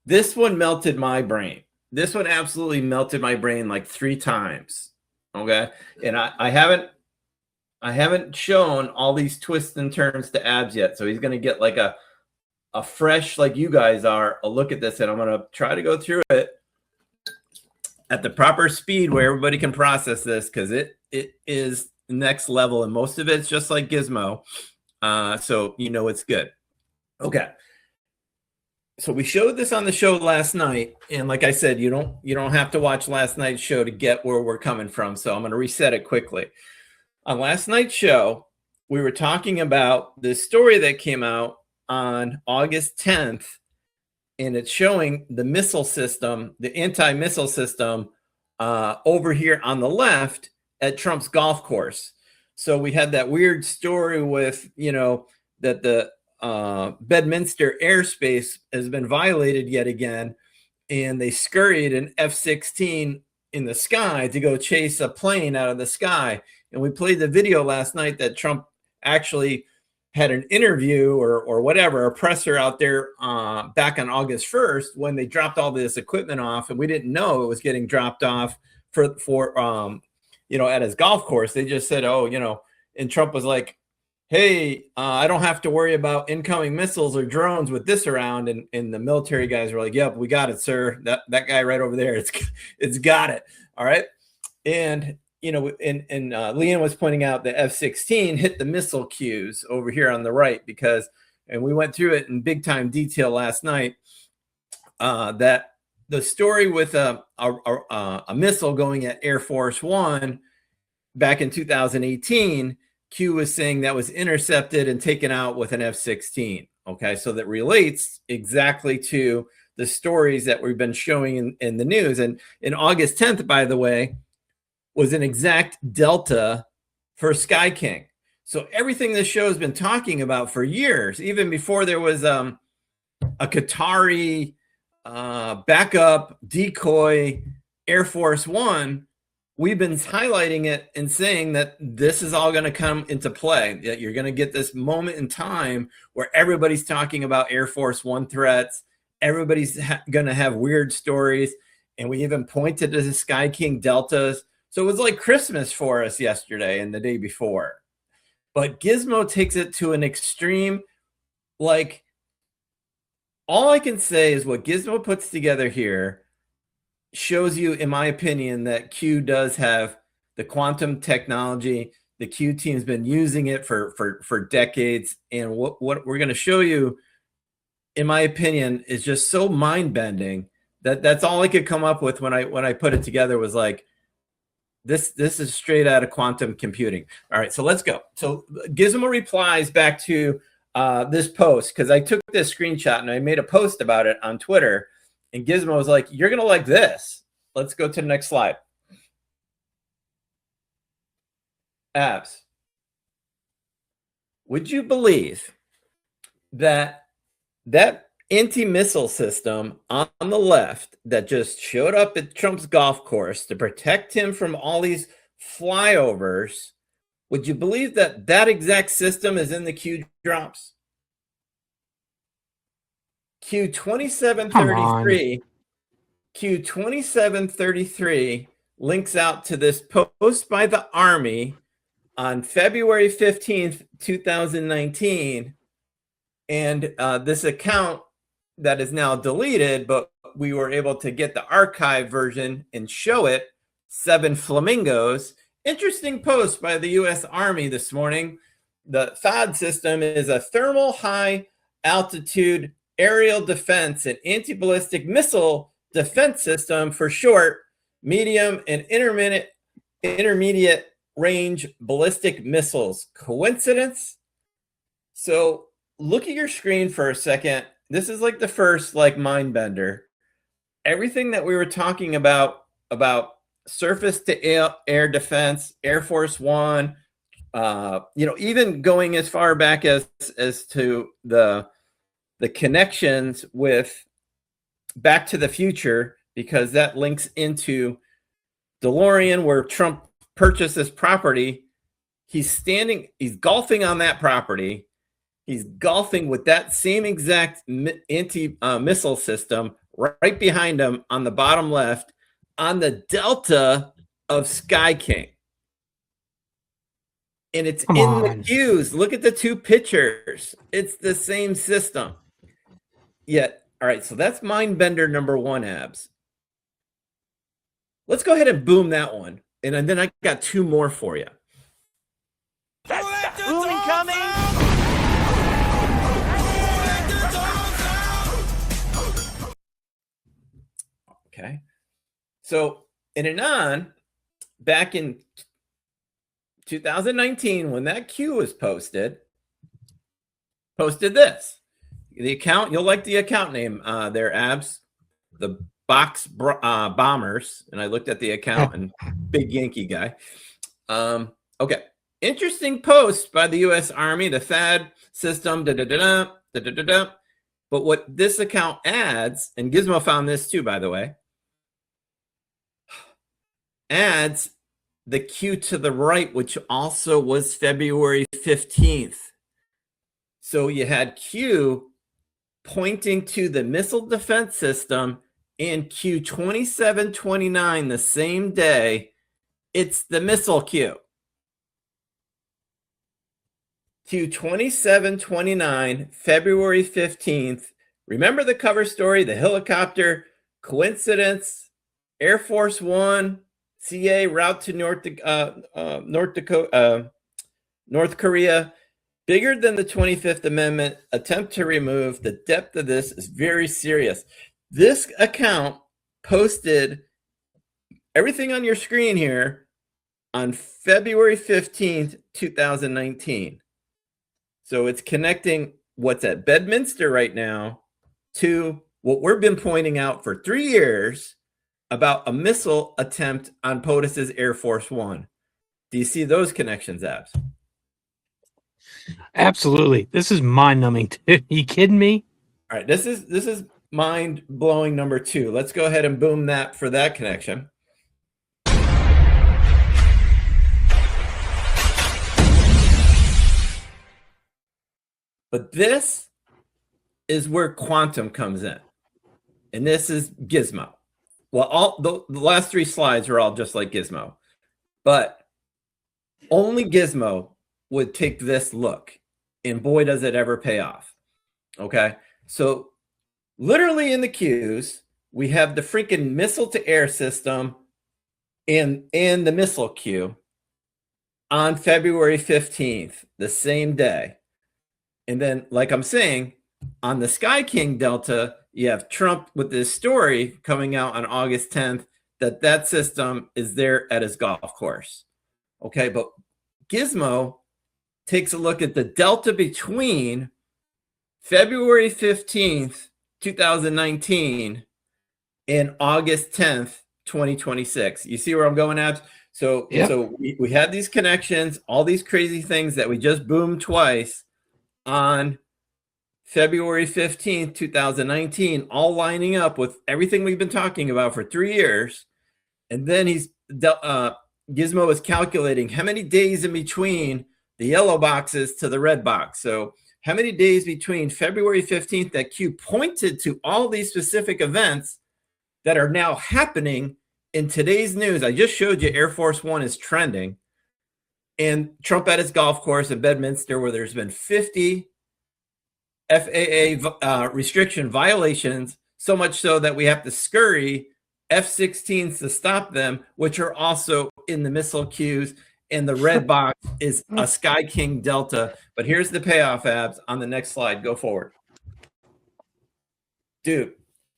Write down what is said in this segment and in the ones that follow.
this one melted my brain. This one absolutely melted my brain like 3 times. Okay. And I haven't shown all these twists and turns to Abs yet. So he's going to get like a fresh, like you guys are, a look at this. And I'm going to try to go through it at the proper speed where everybody can process this, because it is next level. And most of it's just like Gizmo. So you know it's good. Okay. So we showed this on the show last night, and like I said, you don't have to watch last night's show to get where we're coming from. So I'm going to reset it quickly. On last night's show, we were talking about this story that came out on August 10th, and it's showing the missile system, the anti-missile system, over here on the left at Trump's golf course. So we had that weird story with, that the Bedminster airspace has been violated yet again, and they scurried an F-16 in the sky to go chase a plane out of the sky. And we played the video last night that Trump actually had an interview or whatever, a presser out there back on August 1st when they dropped all this equipment off, and we didn't know it was getting dropped off for at his golf course. They just said, and Trump was like, hey, I don't have to worry about incoming missiles or drones with this around. And the military guys were like, yep, we got it, sir. That guy right over there, it's got it. All right. And, Leanne was pointing out the F-16 hit the missile cues over here on the right and we went through it in big time detail last night, that the story with a missile going at Air Force One back in 2018, Q was saying that was intercepted and taken out with an F-16. Okay, so that relates exactly to the stories that we've been showing in the news. And in August 10th, by the way, was an exact delta for Sky King. So everything this show has been talking about for years, even before there was a Qatari backup decoy Air Force One, we've been highlighting it and saying that this is all going to come into play, that you're going to get this moment in time where everybody's talking about Air Force One threats. Everybody's going to have weird stories. And we even pointed to the Sky King deltas. So it was like Christmas for us yesterday and the day before. But Gizmo takes it to an extreme. Like, all I can say is what Gizmo puts together here shows you, in my opinion, that Q does have the quantum technology. The Q team's been using it for decades. And what we're going to show you, in my opinion, is just so mind-bending that that's all I could come up with when I put it together, was like, this is straight out of quantum computing. All right, so let's go. So Gizmo replies back to this post, because I took this screenshot and I made a post about it on Twitter. And Gizmo was like, you're going to like this. Let's go to the next slide. Abs. Would you believe that anti-missile system on the left that just showed up at Trump's golf course to protect him from all these flyovers, would you believe that exact system is in the Q drops? Q2733 links out to this post by the Army on February 15th, 2019. And this account that is now deleted, but we were able to get the archive version and show it, 7 flamingos. Interesting post by the U.S. Army this morning. The THAAD system is a thermal high altitude aerial defense and anti-ballistic missile defense system, for short, medium and intermediate range ballistic missiles. Coincidence? So look at your screen for a second. This is like the first mind bender. Everything that we were talking about surface to air defense, Air Force One, even going as far back as to the connections with Back to the Future, because that links into DeLorean, where Trump purchased this property. He's golfing on that property. He's golfing with that same exact anti-missile system right behind him on the bottom left on the delta of Sky King. And it's Come in on. the cues. Look at the two pictures. It's the same system. Yet, all right, so that's Mind Bender number 1, Abs. Let's go ahead and boom that one. And then I got 2 more for you. That's booming coming. Okay. So in Anon, back in 2019, when that cue was posted this. The account, you'll like the account name there, Abs. The Box Bombers. And I looked at the account and big Yankee guy. Okay. Interesting post by the U.S. Army, the THAAD system, But what this account adds, and Gizmo found this too, by the way, adds the cue to the right, which also was February 15th. So you had Q pointing to the missile defense system and Q 2729 the same day. It's the missile Q. Q 2729, February 15th. Remember the cover story, the helicopter, coincidence, Air Force One, CA route to North Korea, bigger than the 25th Amendment, attempt to remove. The depth of this is very serious. This account posted everything on your screen here on February 15th, 2019. So it's connecting what's at Bedminster right now to what we've been pointing out for 3 years about a missile attempt on POTUS's Air Force One. Do you see those connections, Abs? Absolutely. This is mind-numbing. Are you kidding me? All right, this is mind-blowing number 2. Let's go ahead and boom that for that connection. But this is where quantum comes in. And this is Gizmo. Well, all the last 3 slides are all just like Gizmo. But only Gizmo would take this look. And boy, does it ever pay off. Okay? So literally in the cues, we have the freaking missile-to-air system and the missile cue on February 15th, the same day. And then, like I'm saying, on the Sky King Delta, you have Trump with this story coming out on August 10th that system is there at his golf course. Okay, but Gizmo takes a look at the delta between February 15th, 2019 and August 10th, 2026. You see where I'm going, Abs? So, yep. So we had these connections, all these crazy things that we just boomed twice on February 15th, 2019, all lining up with everything we've been talking about for 3 years. And then Gizmo is calculating how many days in between the yellow boxes to the red box. So how many days between February 15th that Q pointed to all these specific events that are now happening in today's news. I just showed you Air Force One is trending. And Trump at his golf course in Bedminster, where there's been 50 FAA restriction violations, so much so that we have to scurry F-16s to stop them, which are also in the missile queues. And the red box is a Sky King Delta. But here's the payoff, Abs, on the next slide. Go forward. Dude,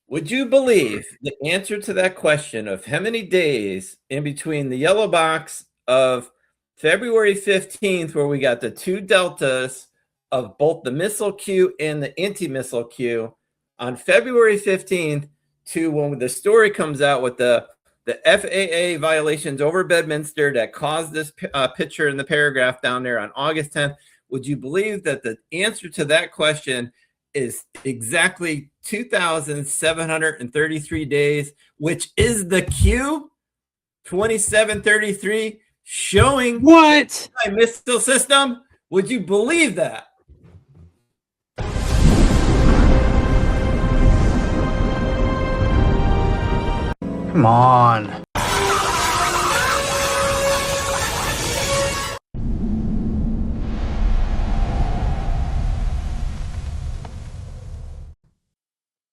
would you believe the answer to that question of how many days in between the yellow box of February 15th, where we got the 2 deltas of both the missile queue and the anti-missile queue, on February 15th to when the story comes out with the FAA violations over Bedminster that caused this picture in the paragraph down there on August 10th, would you believe that the answer to that question is exactly 2,733 days, which is the Q 2733 showing what my missile system? Would you believe that? Come on.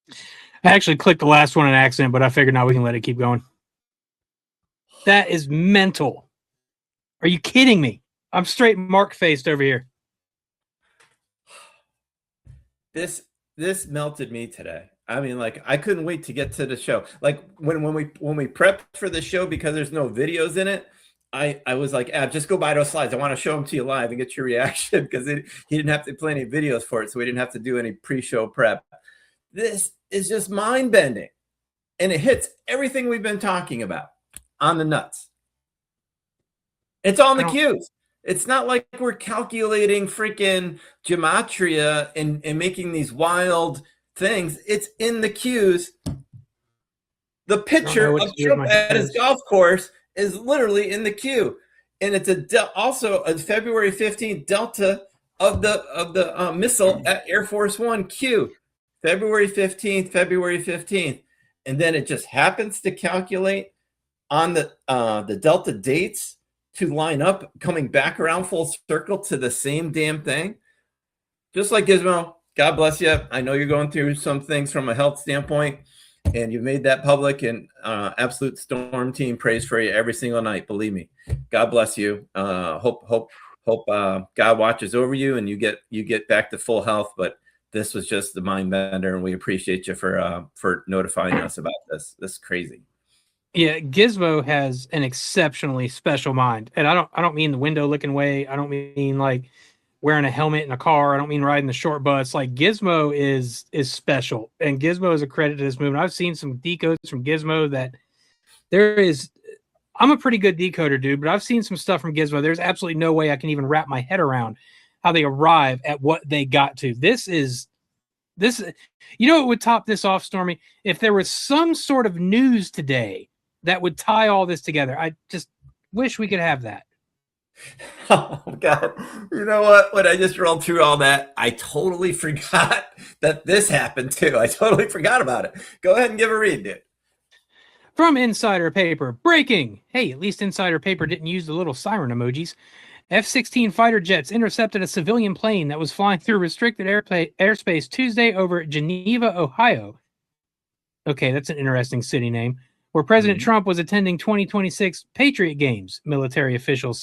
I actually clicked the last one in accident, but I figured now we can let it keep going. That is mental. Are you kidding me? I'm straight mark-faced over here. This melted me today. I mean, like, I couldn't wait to get to the show. Like when we prepped for the show, because there's no videos in it, I was like, just go buy those slides. I want to show them to you live and get your reaction, because he didn't have to play any videos for it, so we didn't have to do any pre-show prep. This is just mind-bending, and it hits everything we've been talking about on the nuts. It's on the cues. It's not like we're calculating freaking gematria and making these wild things. It's in the cues. The picture of Trump at his golf course is literally in the cue, and it's also a February 15th delta of the missile at Air Force One cue. February 15th, and then it just happens to calculate on the delta dates to line up, coming back around full circle to the same damn thing. Just like Gizmo, God bless you. I know you're going through some things from a health standpoint, and you've made that public, and Absolute Storm Team prays for you every single night. Believe me. God bless you. Hope God watches over you and you get back to full health. But this was just the mind bender, and we appreciate you for notifying us about this. This is crazy. Yeah, Gizmo has an exceptionally special mind, and I don't mean the window looking way. I don't mean like wearing a helmet in a car. I don't mean riding the short bus. Like, Gizmo is special, and Gizmo is a credit to this movement. I've seen some decodes from Gizmo that I'm a pretty good decoder, dude, but I've seen some stuff from Gizmo. There's absolutely no way I can even wrap my head around how they arrive at what they got to. This, you know, what would top this off, Stormy? If there was some sort of news today that would tie all this together. I just wish we could have that. Oh, God. You know what? When I just rolled through all that, I totally forgot that this happened too. I totally forgot about it. Go ahead and give a read, dude. From Insider Paper, breaking. Hey, at least Insider Paper didn't use the little siren emojis. F-16 fighter jets intercepted a civilian plane that was flying through restricted airspace Tuesday over Geneva, Ohio. Okay, that's an interesting city name. Where President Trump was attending 2026 Patriot Games, military officials